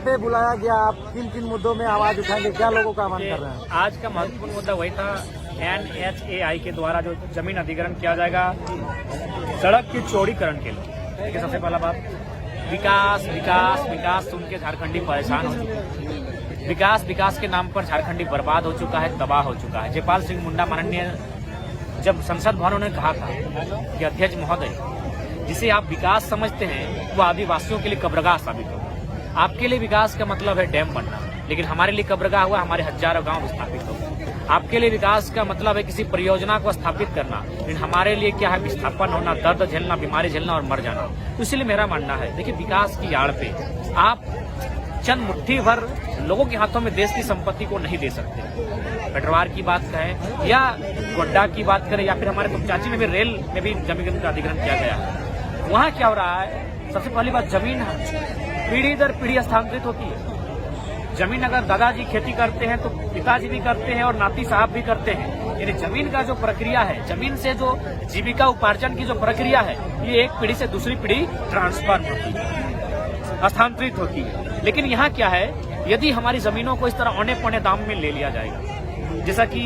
पे बुलाया गया, आप किन किन मुद्दों में आवाज उठाएंगे, क्या लोगों का आह्वान कर रहे हैं? आज का महत्वपूर्ण मुद्दा वही था, NHAI के द्वारा जो जमीन अधिग्रहण किया जाएगा सड़क के चौड़ीकरण के लिए। देखिए, सबसे पहला बात, विकास विकास विकास सुन के झारखंडी परेशान हो चुके हैं। विकास विकास के नाम पर झारखंडी बर्बाद हो चुका है, तबाह हो चुका है। जयपाल सिंह मुंडा माननीय जब संसद भवन ने कहा था कि अध्यक्ष महोदय, जिसे आप विकास समझते हैं वो आदिवासियों के लिए कब्रगाह साबित होगा। आपके लिए विकास का मतलब है डैम बनना, लेकिन हमारे लिए कब्रगाह हुआ हमारे हजारों गांव स्थापित हो। आपके लिए विकास का मतलब है किसी परियोजना को स्थापित करना, लेकिन हमारे लिए क्या है, विस्थापन होना, दर्द झेलना, बीमारी झेलना और मर जाना। तो इसलिए मेरा मानना है, देखिए, विकास की आड़ पे आप चंद मुट्ठी भर लोगों के हाथों में देश की संपत्ति को नहीं दे सकते। पेट्रोवार की बात कहें या गोड्डा की बात करें या फिर हमारे तुमचाची में भी रेल में भी जमीन का अधिग्रहण किया गया है। वहाँ क्या हो रहा है, सबसे पहली बात, जमीन पीढ़ी दर पीढ़ी स्थानांतरित होती है। जमीन अगर दादाजी खेती करते हैं तो पिताजी भी करते हैं और नाती साहब भी करते हैं। यानी जमीन का जो प्रक्रिया है, जमीन से जो जीविका उपार्जन की जो प्रक्रिया है, ये एक पीढ़ी से दूसरी पीढ़ी ट्रांसफर होती है, स्थानांतरित होती है। लेकिन यहाँ क्या है, यदि हमारी जमीनों को इस तरह औने पौने दाम में ले लिया जाएगा, जैसा कि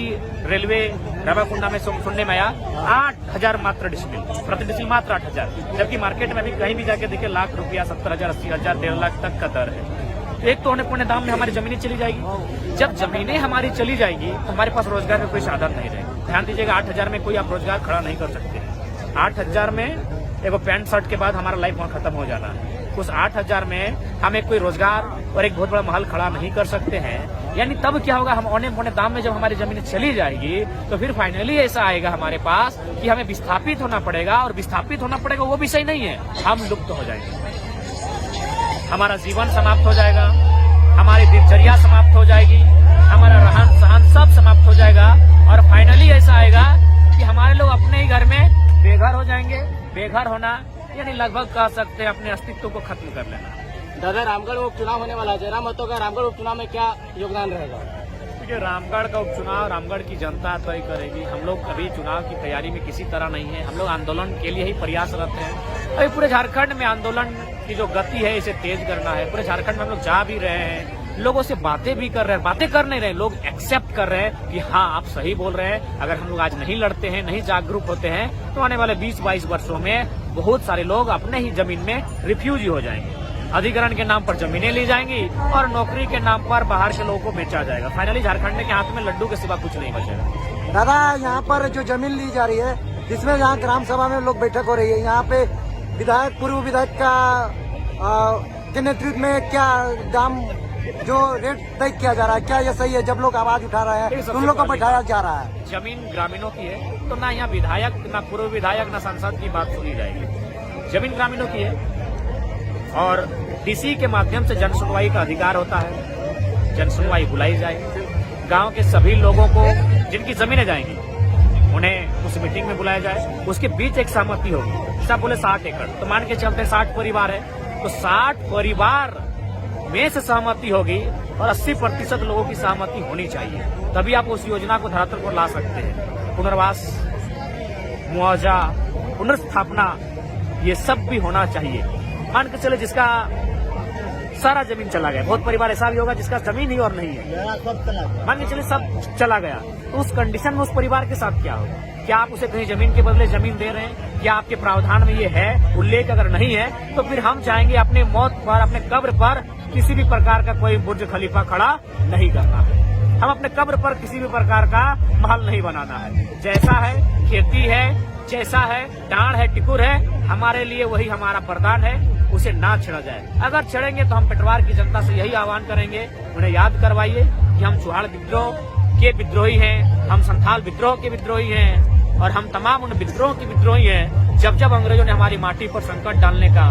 रेलवे रामाकुंडा में सुनने में आया 8,000 मात्र डिसमिल, प्रति डिसमिल मात्र 8,000, जबकि मार्केट में भी कहीं भी जाके देखिए लाख रुपया, 70,000, 80,000, 1.5 लाख तक का दर है। तो एक तो औने पौने दाम में हमारी जमीनें चली जाएगी। जब जमीनें हमारी चली जाएगी तो हमारे पास रोजगार का कोई साधन नहीं रहेगा। ध्यान दीजिएगा, 8,000 में कोई आप रोजगार खड़ा नहीं कर सकते। 8,000 में एगो पैंट शर्ट के बाद हमारा लाइफ वहाँ खत्म हो जाना है। उस 8,000 में हम एक कोई रोजगार और एक बहुत बड़ा महल खड़ा नहीं कर सकते हैं। यानी तब क्या होगा, हम औने पौने दाम में जब हमारी जमीनें चली जाएगी तो फिर फाइनली ऐसा आएगा हमारे पास कि हमें विस्थापित होना पड़ेगा, और विस्थापित होना पड़ेगा वो भी सही नहीं है, हम लुप्त हो जाएंगे, हमारा जीवन समाप्त हो जाएगा, हमारी दिनचर्या समाप्त हो जाएगी, हमारा रहन सहन सब समाप्त हो जाएगा, और फाइनली ऐसा आएगा कि हमारे लोग अपने ही घर में बेघर हो जाएंगे। बेघर होना यानी लगभग कह सकते हैं अपने अस्तित्व को खत्म कर लेना। दादा, रामगढ़ उपचुनाव होने वाला है, जयराम महतो का रामगढ़ उपचुनाव में क्या योगदान रहेगा? देखिए, रामगढ़ का उपचुनाव रामगढ़ की जनता तय करेगी। हम लोग अभी चुनाव की तैयारी में किसी तरह नहीं है, हम लोग आंदोलन के लिए ही प्रयासरत हैं। अभी पूरे झारखंड में आंदोलन की जो गति है इसे तेज करना है। पूरे झारखंड में हम लोग जा भी रहे हैं, लोगों से बातें भी कर रहे हैं, बातें कर नहीं रहे, लोग एक्सेप्ट कर रहे हैं कि हाँ आप सही बोल रहे हैं। अगर हम लोग आज नहीं लड़ते हैं, नहीं जागरूक होते हैं, तो आने वाले 20-22 वर्षों में बहुत सारे लोग अपने ही जमीन में रिफ्यूजी हो जाएंगे। अधिग्रहण के नाम पर जमीनें ली जाएंगी और नौकरी के नाम पर बाहर के लोगों को बेचा जाएगा। फाइनली झारखंड के हाथ में लड्डू के सिवा कुछ नहीं बचेगा। दादा, यहाँ पर जो जमीन ली जा रही है, जिसमें यहाँ ग्राम सभा में लोग बैठक हो रही है, यहाँ पे विधायक, पूर्व विधायक के नेतृत्व में क्या दाम जो रेट तय किया जा रहा है, क्या ये सही है? जब लोग आवाज उठा रहे हैं तो उन लोग को बैठाया जा रहा है। जमीन ग्रामीणों की है तो ना यहाँ विधायक, ना पूर्व विधायक, ना सांसद की बात सुनी जाएगी। जमीन ग्रामीणों की है और डीसी के माध्यम से जन सुनवाई का अधिकार होता है। जन सुनवाई बुलाई जाए, गांव के सभी लोगों को जिनकी जमीनें जाएंगी उन्हें उस मीटिंग में बुलाया जाए। उसके बीच एक सहमति होगी। सब बोले 60 एकड़, तो मान के चलते 60 परिवार है, तो 60 परिवार में से सहमति होगी और 80% लोगों की सहमति होनी चाहिए, तभी आप उस योजना को धरातल पर ला सकते हैं। पुनर्वास, मुआवजा, पुनर्स्थापना, ये सब भी होना चाहिए। मान के चले जिसका सारा जमीन चला गया, बहुत परिवार ऐसा भी होगा जिसका जमीन ही और नहीं है, मान के चले सब चला गया, तो उस कंडीशन में उस परिवार के साथ क्या होगा? क्या आप उसे कहीं जमीन के बदले जमीन दे रहे हैं? क्या आपके प्रावधान में ये है उल्लेख? अगर नहीं है तो फिर हम चाहेंगे अपने मौत पर, अपने कब्र पर किसी भी प्रकार का कोई बुर्ज खलीफा खड़ा नहीं करना है। हम अपने कब्र पर किसी भी प्रकार का महल नहीं बनाना है। जैसा है खेती है, जैसा है डांड है, टिकुर है, हमारे लिए वही हमारा वरदान है, उसे ना छेड़ा जाए। अगर छेड़ेंगे तो हम पेटवार की जनता से यही आह्वान करेंगे, उन्हें याद करवाइए कि हम चुहाड़ विद्रोह के विद्रोही हैं, हम संथाल विद्रोह के विद्रोही हैं, और हम तमाम उन विद्रोह के विद्रोही हैं जब जब अंग्रेजों ने हमारी माटी पर संकट डालने का,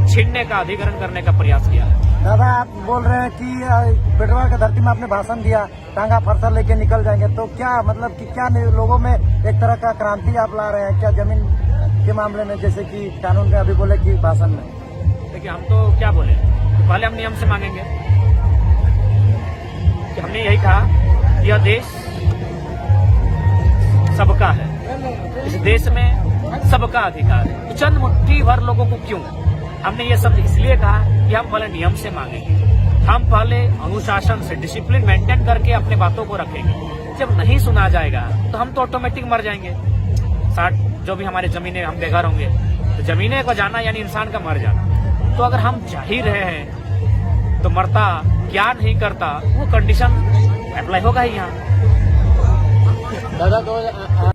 छीनने का, अधिग्रहण करने का प्रयास किया। दादा, आप बोल रहे हैं कि पेटवार की धरती में आपने भाषण दिया, टांगा फरसा लेके निकल जाएंगे, तो क्या मतलब कि क्या लोगों में एक तरह का क्रांति आप ला रहे हैं क्या जमीन के मामले में, जैसे कि कानून में अभी बोले कि भाषण में? देखिए, हम तो क्या बोले, तो पहले हम नियम से मांगेंगे कि हमने यही कहा, यह देश सबका है, इस देश में सबका अधिकार है, तो चंद मुट्ठी भर लोगों को क्यों? हमने ये सब इसलिए कहा कि हम पहले नियम से मांगेंगे। हम पहले अनुशासन से डिसिप्लिन मेंटेन करके अपने बातों को रखेंगे। जब नहीं सुना जाएगा तो हम तो ऑटोमेटिक मर जाएंगे। 60 जो भी हमारे जमीनें हम बेघर होंगे, तो जमीनें को जाना यानी इंसान का मर जाना। तो अगर हम जा ही रहे हैं तो मरता क्या नहीं करता वो कंडीशन अप्लाई होगा ही यहाँ। दादा